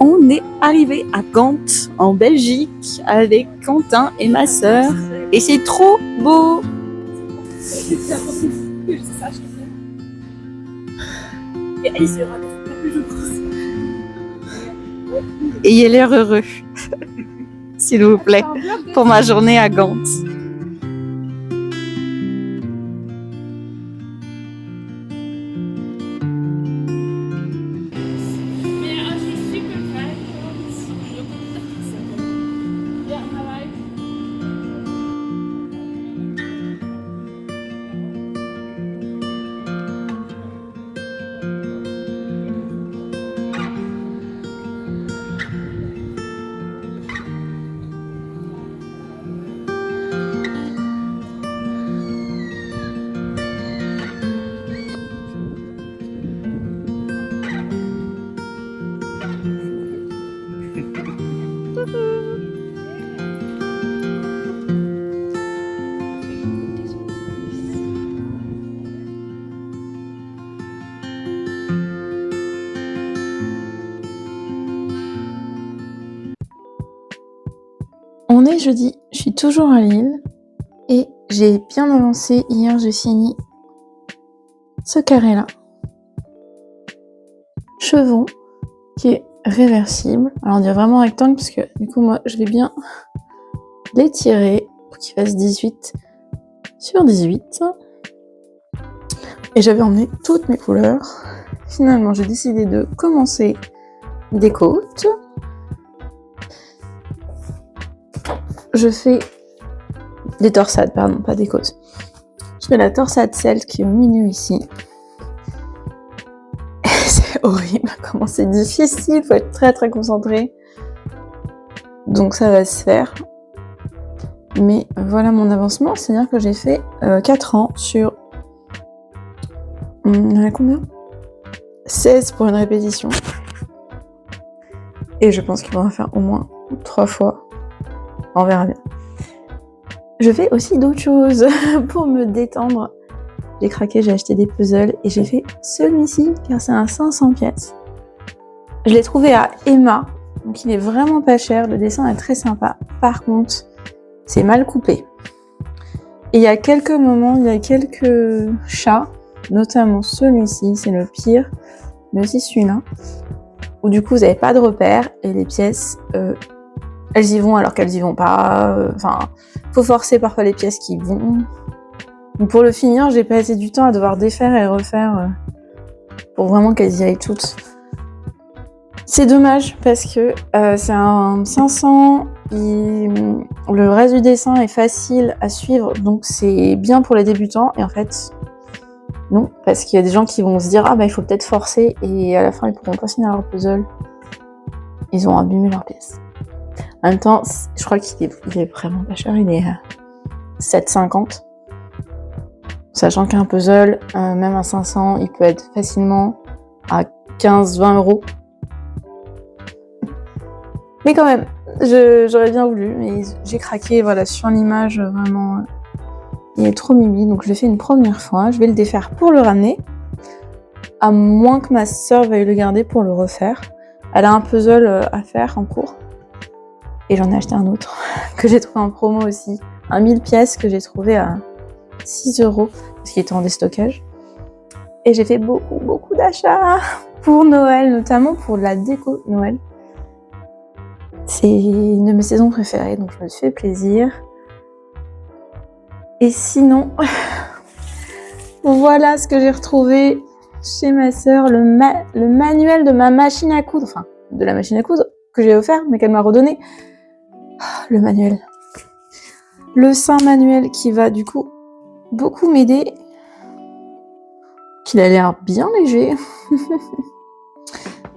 On est arrivé à Gand, en Belgique, avec Quentin et ma sœur. Et c'est trop beau! Ayez l'air heureux, s'il vous plaît, pour ma journée à Gand. On est jeudi, je suis toujours à Lille et j'ai bien avancé. Hier, j'ai fini ce carré-là. Chevron qui est réversible. Alors on dirait vraiment rectangle parce que du coup moi je vais bien l'étirer pour qu'il fasse 18 sur 18. Et j'avais emmené toutes mes couleurs. Finalement j'ai décidé de commencer des côtes. Je fais des torsades, pardon, pas des côtes. Je fais la torsade celte qui est au milieu ici. C'est horrible, comment c'est difficile, faut être très très concentré. Donc ça va se faire. Mais voilà mon avancement, c'est-à-dire que j'ai fait 4 ans sur... Il y en a combien ? 16 pour une répétition. Et je pense qu'il va en faire au moins 3 fois. On verra bien. Je fais aussi d'autres choses pour me détendre. J'ai craqué, j'ai acheté des puzzles et j'ai fait celui-ci car c'est un 500 pièces. Je l'ai trouvé à Emma, donc il est vraiment pas cher, le dessin est très sympa. Par contre, c'est mal coupé. Et il y a quelques moments, il y a quelques chats, notamment celui-ci, c'est le pire, mais aussi celui-là, où du coup vous n'avez pas de repères et les pièces, elles y vont alors qu'elles y vont pas. Enfin, faut forcer parfois les pièces qui vont. Donc pour le finir, j'ai passé du temps à devoir défaire et refaire pour vraiment qu'elles y aillent toutes. C'est dommage parce que c'est un 500, le reste du dessin est facile à suivre, donc c'est bien pour les débutants. Et en fait, non, parce qu'il y a des gens qui vont se dire ah bah il faut peut-être forcer et à la fin ils pourront pas finir leur puzzle. Ils ont abîmé leur pièce. En même temps, je crois qu'il est vraiment pas cher, il est à 7,50. Sachant qu'un puzzle, même à 500, il peut être facilement à 15-20 euros. Mais quand même, j'aurais bien voulu, mais j'ai craqué voilà, sur l'image, vraiment, il est trop mimi, donc je l'ai fait une première fois. Je vais le défaire pour le ramener, à moins que ma sœur veuille le garder pour le refaire. Elle a un puzzle à faire en cours. Et j'en ai acheté un autre, que j'ai trouvé en promo aussi. Un 1000 pièces que j'ai trouvé à 6 euros, parce qu'il était en déstockage. Et j'ai fait beaucoup d'achats pour Noël, notamment pour de la déco Noël. C'est une de mes saisons préférées, donc je me suis fait plaisir. Et sinon, voilà ce que j'ai retrouvé chez ma sœur, le manuel de ma machine à coudre, enfin, de la machine à coudre que j'ai offert, mais qu'elle m'a redonné. Le manuel. Le sein manuel qui va du coup beaucoup m'aider. qu'il a l'air bien léger.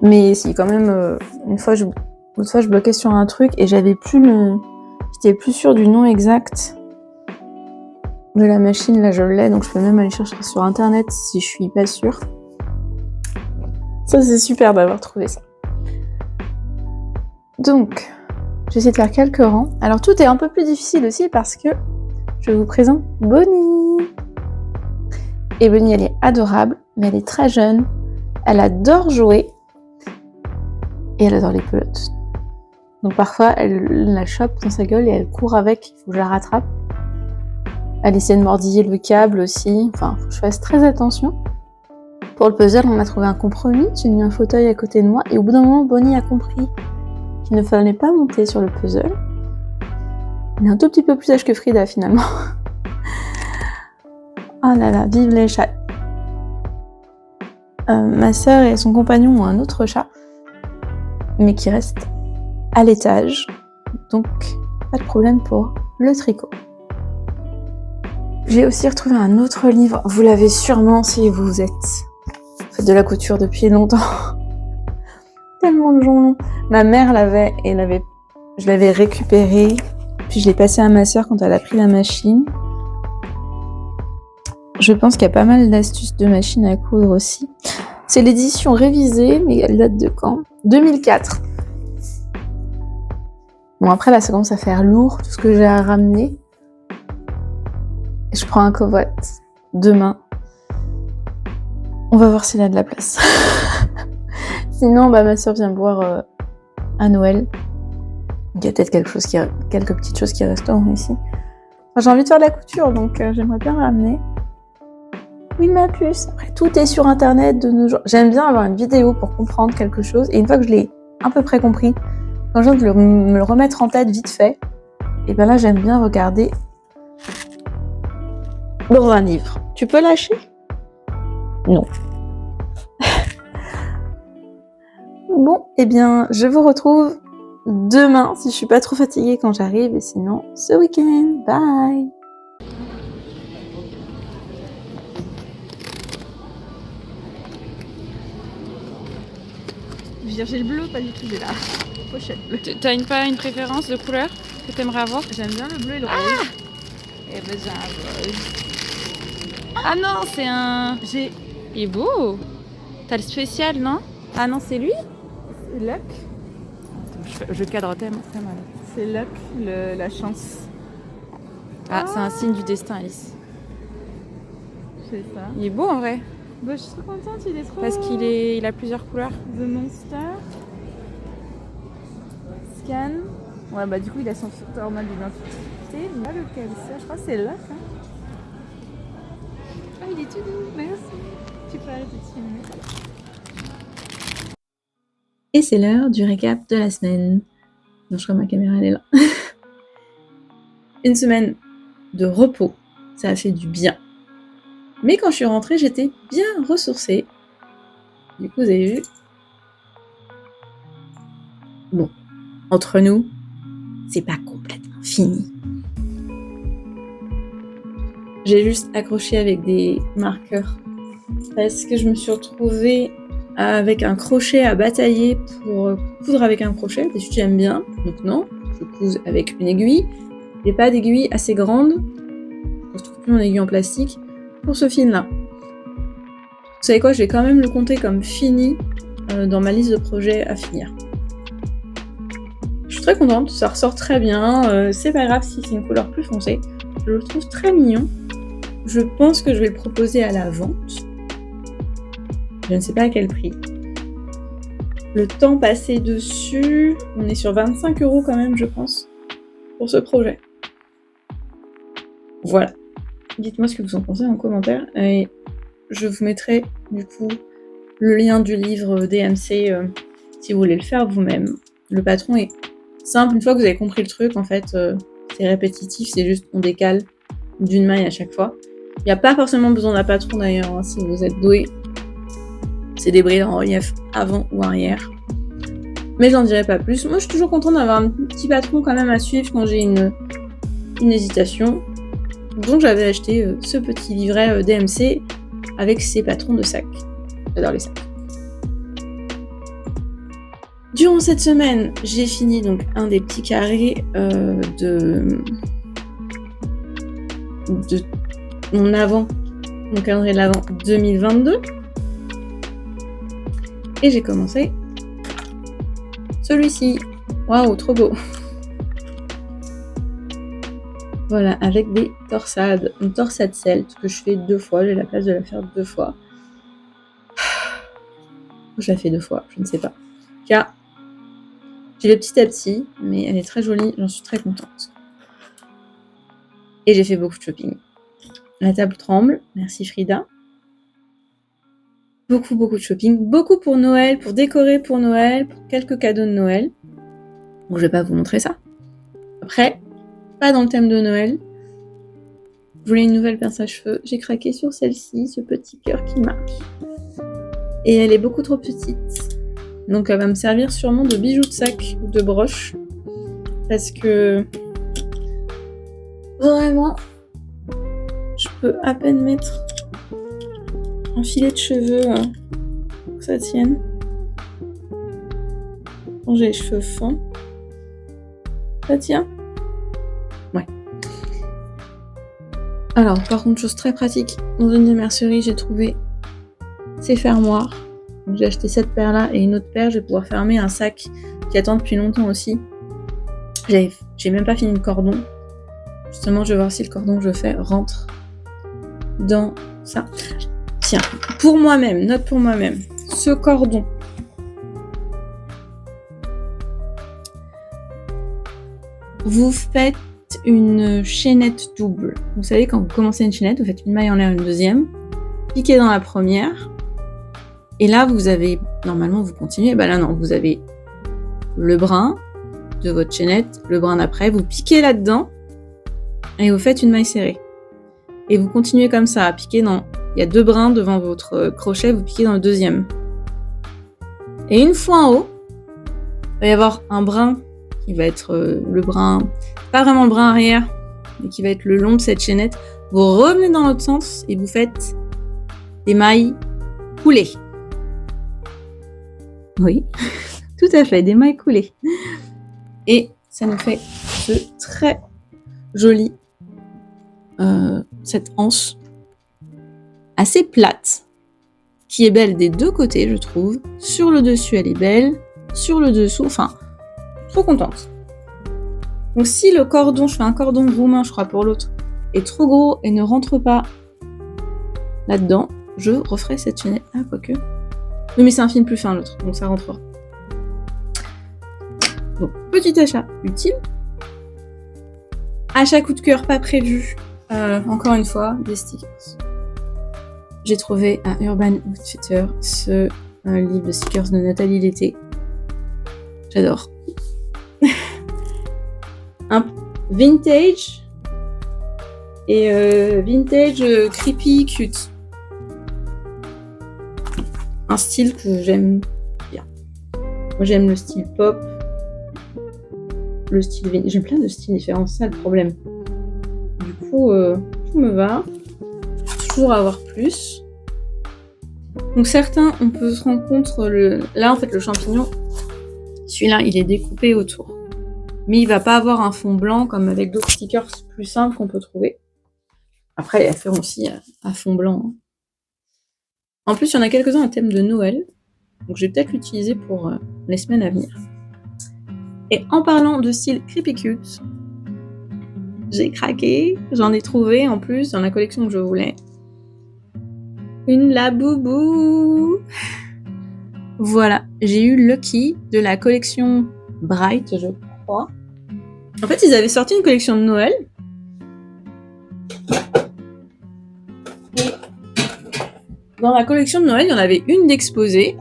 Mais si, quand même, une fois, je bloquais sur un truc et j'étais plus sûre du nom exact de la machine. Là, je l'ai, donc je peux même aller chercher sur internet si je suis pas sûre. Ça, c'est super d'avoir trouvé ça. Donc, j'essaie de faire quelques rangs. Alors, tout est un peu plus difficile aussi parce que je vous présente Bonnie. Et Bonnie, elle est adorable, mais elle est très jeune. Elle adore jouer. Et elle adore les pelotes. Donc parfois, elle la chope dans sa gueule et elle court avec, il faut que je la rattrape. Elle essaie de mordiller le câble aussi. Enfin, faut que je fasse très attention. Pour le puzzle, on a trouvé un compromis. J'ai mis un fauteuil à côté de moi. Et au bout d'un moment, Bonnie a compris qu'il ne fallait pas monter sur le puzzle. Elle est un tout petit peu plus âgée que Frida, finalement. Oh là là, vive les chats. Ma sœur et son compagnon ont un autre chat, mais qui reste à l'étage. Donc, pas de problème pour le tricot. J'ai aussi retrouvé un autre livre. Vous l'avez sûrement si vous faites de la couture depuis longtemps. Tellement de gens l'ont. Ma mère l'avait et je l'avais récupéré. Puis je l'ai passé à ma sœur quand elle a pris la machine. Je pense qu'il y a pas mal d'astuces de machine à coudre aussi. C'est l'édition révisée, mais elle date de quand ? 2004. Bon, après là, ça commence à faire lourd, tout ce que j'ai à ramener. Et je prends un covoit demain. On va voir s'il a de la place. Sinon, ma soeur vient me voir à Noël. Il y a peut-être quelques petites choses qui resteront ici. Enfin, j'ai envie de faire de la couture, donc j'aimerais bien ramener. Oui, ma puce. Après, tout est sur internet de nos jours. J'aime bien avoir une vidéo pour comprendre quelque chose. Et une fois que je l'ai à peu près compris, quand je viens de me le remettre en tête vite fait, et là, j'aime bien regarder dans un livre. Tu peux lâcher ? Non. Bon, je vous retrouve demain si je suis pas trop fatiguée quand j'arrive. Et sinon, ce week-end. Bye. J'ai le bleu, pas du tout, j'ai la pochette bleue. T'as pas une préférence de couleur que t'aimerais avoir ? J'aime bien le bleu et le rose. Et j'ai un rose. Ah non, c'est un... Il est beau. T'as le spécial, non ? Ah non, c'est lui ? C'est Luck. Je cadre tellement mal. C'est Luck, la chance. Ah, c'est un signe du destin, Alice. C'est ça. Il est beau en vrai. Je suis trop contente, il est trop... Parce qu'il a plusieurs couleurs. The Monster. Scan. Ouais, du coup, il a son format d'identité. Là, lequel c'est ? Je crois que c'est Luck. Hein. Ah, il est tout doux, merci. Tu peux arrêter de filmer. Et c'est l'heure du récap de la semaine. Non, je crois que ma caméra, elle est là. Une semaine de repos. Ça a fait du bien. Mais quand je suis rentrée, j'étais bien ressourcée. Du coup, vous avez vu. Bon, entre nous, c'est pas complètement fini. J'ai juste accroché avec des marqueurs parce que je me suis retrouvée avec un crochet à batailler pour coudre avec un crochet. D'habitude, j'aime bien. Donc non, je couse avec une aiguille. J'ai pas d'aiguille assez grande. Je ne trouve plus mon aiguille en plastique. Pour ce fil-là. Vous savez quoi, je vais quand même le compter comme fini dans ma liste de projets à finir. Je suis très contente, ça ressort très bien. C'est pas grave si c'est une couleur plus foncée. Je le trouve très mignon. Je pense que je vais le proposer à la vente. Je ne sais pas à quel prix. Le temps passé dessus, on est sur 25 € quand même, je pense, pour ce projet. Voilà. Dites-moi ce que vous en pensez en commentaire et je vous mettrai du coup le lien du livre DMC si vous voulez le faire vous-même. Le patron est simple, une fois que vous avez compris le truc, en fait, c'est répétitif, c'est juste on décale d'une maille à chaque fois. Il n'y a pas forcément besoin d'un patron d'ailleurs, hein, si vous êtes doué. C'est des brides en relief avant ou arrière. Mais j'en dirai pas plus. Moi je suis toujours contente d'avoir un petit patron quand même à suivre quand j'ai une hésitation. Donc j'avais acheté ce petit livret DMC avec ces patrons de sacs. J'adore les sacs. Durant cette semaine, j'ai fini donc un des petits carrés de mon calendrier de l'Avent 2022. Et j'ai commencé celui-ci. Waouh, trop beau. Voilà, avec des torsades. Une torsade celte que je fais 2 fois. J'ai la place de la faire 2 fois. Je la fais 2 fois, je ne sais pas. Car j'ai le petit à petit, mais elle est très jolie, j'en suis très contente. Et j'ai fait beaucoup de shopping. La table tremble, merci Frida. Beaucoup de shopping. Beaucoup pour Noël, pour décorer pour Noël, pour quelques cadeaux de Noël. Donc je vais pas vous montrer ça. Après, pas dans le thème de Noël. Je voulais une nouvelle pince à cheveux. J'ai craqué sur celle-ci, ce petit cœur qui marche. Et elle est beaucoup trop petite. Donc elle va me servir sûrement de bijoux de sac ou de broche. Parce que vraiment, je peux à peine mettre un filet de cheveux pour que ça tienne. Quand j'ai les cheveux fins. Ça tient? Ouais. Alors, par contre, chose très pratique, dans une des merceries, j'ai trouvé ces fermoirs. Donc, j'ai acheté cette paire-là et une autre paire. Je vais pouvoir fermer un sac qui attend depuis longtemps aussi. J'ai même pas fini le cordon. Justement, je vais voir si le cordon que je fais rentre dans ça. Tiens, pour moi-même, note pour moi-même. Ce cordon. Vous faites une chaînette double. Vous savez, quand vous commencez une chaînette, vous faites une maille en l'air, une deuxième, piquez dans la première, et là, vous avez, normalement, vous continuez, bah là, non, vous avez le brin de votre chaînette, le brin d'après, vous piquez là-dedans, et vous faites une maille serrée. Et vous continuez comme ça, à piquer dans... Il y a 2 brins devant votre crochet, vous piquez dans le deuxième. Et une fois en haut, il va y avoir un brin qui va être le brin, pas vraiment le brin arrière, mais qui va être le long de cette chaînette. Vous revenez dans l'autre sens et vous faites des mailles coulées. Oui, tout à fait, des mailles coulées. Et ça nous fait ce très joli, cette anse assez plate, qui est belle des 2 côtés, je trouve. Sur le dessus, elle est belle. Sur le dessous, enfin, trop contente. Donc si le cordon, je fais un cordon roumain, je crois, pour l'autre, est trop gros et ne rentre pas là-dedans, je referai cette chaînette. Ah, quoique. Oui, mais c'est un fil plus fin, l'autre, donc ça rentrera. Donc, petit achat utile. Achat coup de cœur pas prévu. Encore une fois, des stickers. J'ai trouvé à Urban Outfitter ce livre de stickers de Nathalie Lété. J'adore. Un vintage et vintage creepy cute. Un style que j'aime bien. Moi j'aime le style pop, le style vintage. J'aime plein de styles différents, c'est ça le problème. Du coup, tout me va. Toujours avoir plus. Donc certains, on peut se rendre compte là en fait le champignon, celui-là il est découpé autour. Mais il va pas avoir un fond blanc comme avec d'autres stickers plus simples qu'on peut trouver. Après, elles feront aussi à fond blanc. En plus, il y en a quelques-uns à thème de Noël. Donc je vais peut-être l'utiliser pour les semaines à venir. Et en parlant de style creepy cute, j'ai craqué. J'en ai trouvé en plus dans la collection que je voulais. Une Labubu. Voilà, j'ai eu Lucky de la collection Bright, je crois. En fait, ils avaient sorti une collection de Noël. Et dans la collection de Noël, il y en avait une d'exposée.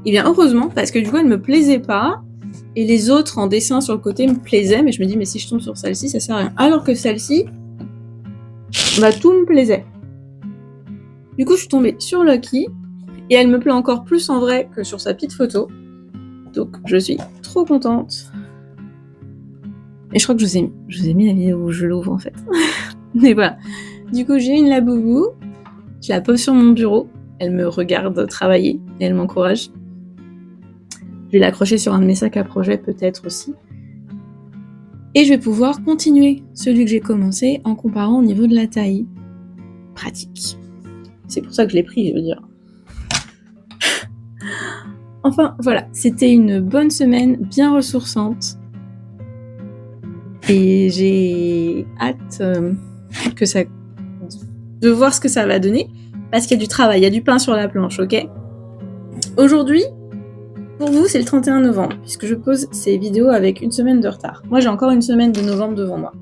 Et bien heureusement, parce que du coup, elle me plaisait pas. Et les autres en dessin sur le côté me plaisaient. Mais je me dis, mais si je tombe sur celle-ci, ça sert à rien. Alors que celle-ci, bah tout me plaisait. Du coup, je suis tombée sur Lucky. Et elle me plaît encore plus en vrai que sur sa petite photo. Donc, je suis trop contente. Et je crois que je vous ai mis la vidéo où je l'ouvre en fait. Mais voilà. Du coup, j'ai une Labubu. Je la pose sur mon bureau, elle me regarde travailler et elle m'encourage. Je vais l'accrocher sur un de mes sacs à projet peut-être aussi. Et je vais pouvoir continuer celui que j'ai commencé en comparant au niveau de la taille. Pratique. C'est pour ça que je l'ai pris, je veux dire. Enfin, voilà, c'était une bonne semaine, bien ressourçante. Et j'ai hâte de voir ce que ça va donner. Parce qu'il y a du travail, il y a du pain sur la planche, ok ? Aujourd'hui, pour vous, c'est le 31 novembre, puisque je pose ces vidéos avec une semaine de retard. Moi, j'ai encore une semaine de novembre devant moi.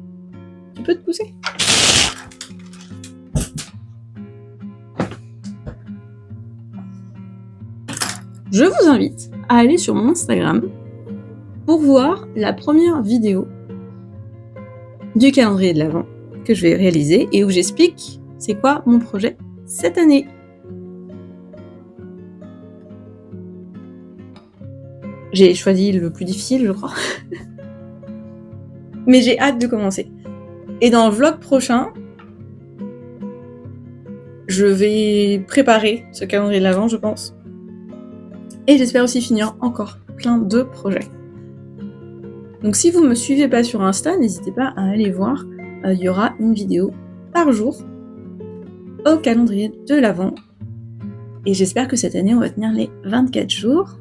Tu peux te pousser ? Je vous invite à aller sur mon Instagram pour voir la première vidéo du calendrier de l'Avent que je vais réaliser et où j'explique c'est quoi mon projet cette année. J'ai choisi le plus difficile, je crois. Mais j'ai hâte de commencer. Et dans le vlog prochain, je vais préparer ce calendrier de l'Avent, je pense. Et j'espère aussi finir encore plein de projets. Donc si vous me suivez pas sur Insta, n'hésitez pas à aller voir. Il y aura une vidéo par jour au calendrier de l'Avent. Et j'espère que cette année, on va tenir les 24 jours.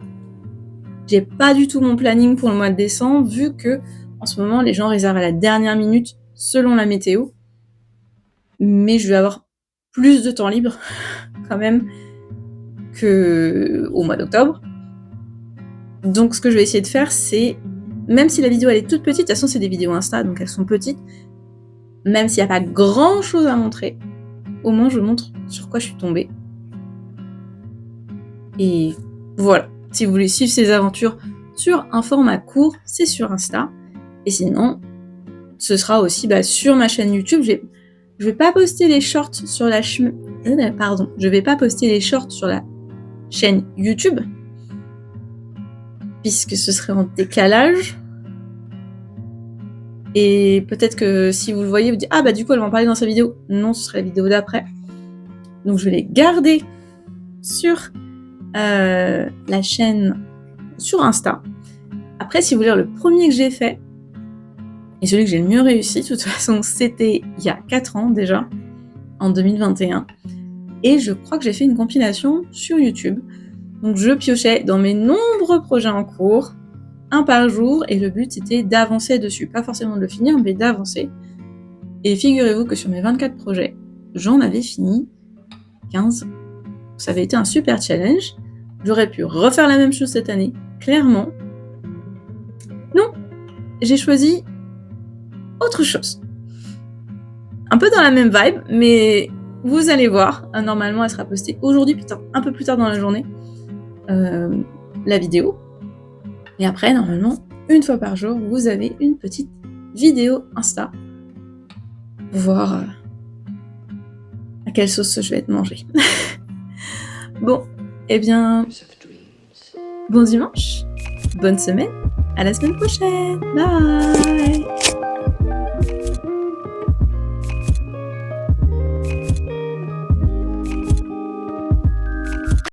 J'ai pas du tout mon planning pour le mois de décembre, vu que en ce moment, les gens réservent à la dernière minute selon la météo. Mais je vais avoir plus de temps libre, quand même, qu'au mois d'octobre. Donc ce que je vais essayer de faire, c'est, même si la vidéo elle est toute petite, de toute façon c'est des vidéos Insta, donc elles sont petites, même s'il n'y a pas grand chose à montrer, au moins je montre sur quoi je suis tombée. Et voilà, si vous voulez suivre ces aventures sur un format court, c'est sur Insta. Et sinon, ce sera aussi sur ma chaîne YouTube. Je vais pas poster les shorts sur la je vais pas poster les shorts sur la chaîne YouTube, puisque ce serait en décalage. Et peut-être que si vous le voyez, vous dites ah du coup elle va en parler dans sa vidéo. Non, ce serait la vidéo d'après. Donc je vais les garder sur la chaîne sur Insta. Après, si vous voulez, le premier que j'ai fait, et celui que j'ai le mieux réussi, de toute façon, c'était il y a 4 ans déjà, en 2021. Et je crois que j'ai fait une compilation sur YouTube. Donc je piochais dans mes nombreux projets en cours, un par jour, et le but c'était d'avancer dessus. Pas forcément de le finir, mais d'avancer. Et figurez-vous que sur mes 24 projets, j'en avais fini 15. Ça avait été un super challenge. J'aurais pu refaire la même chose cette année, clairement. Non, j'ai choisi autre chose. Un peu dans la même vibe, mais vous allez voir. Normalement, elle sera postée aujourd'hui, un peu plus tard dans la journée, la vidéo. Et après, normalement, une fois par jour, vous avez une petite vidéo Insta pour voir à quelle sauce je vais être mangée. Bon, eh bien, bon dimanche, bonne semaine, à la semaine prochaine, bye!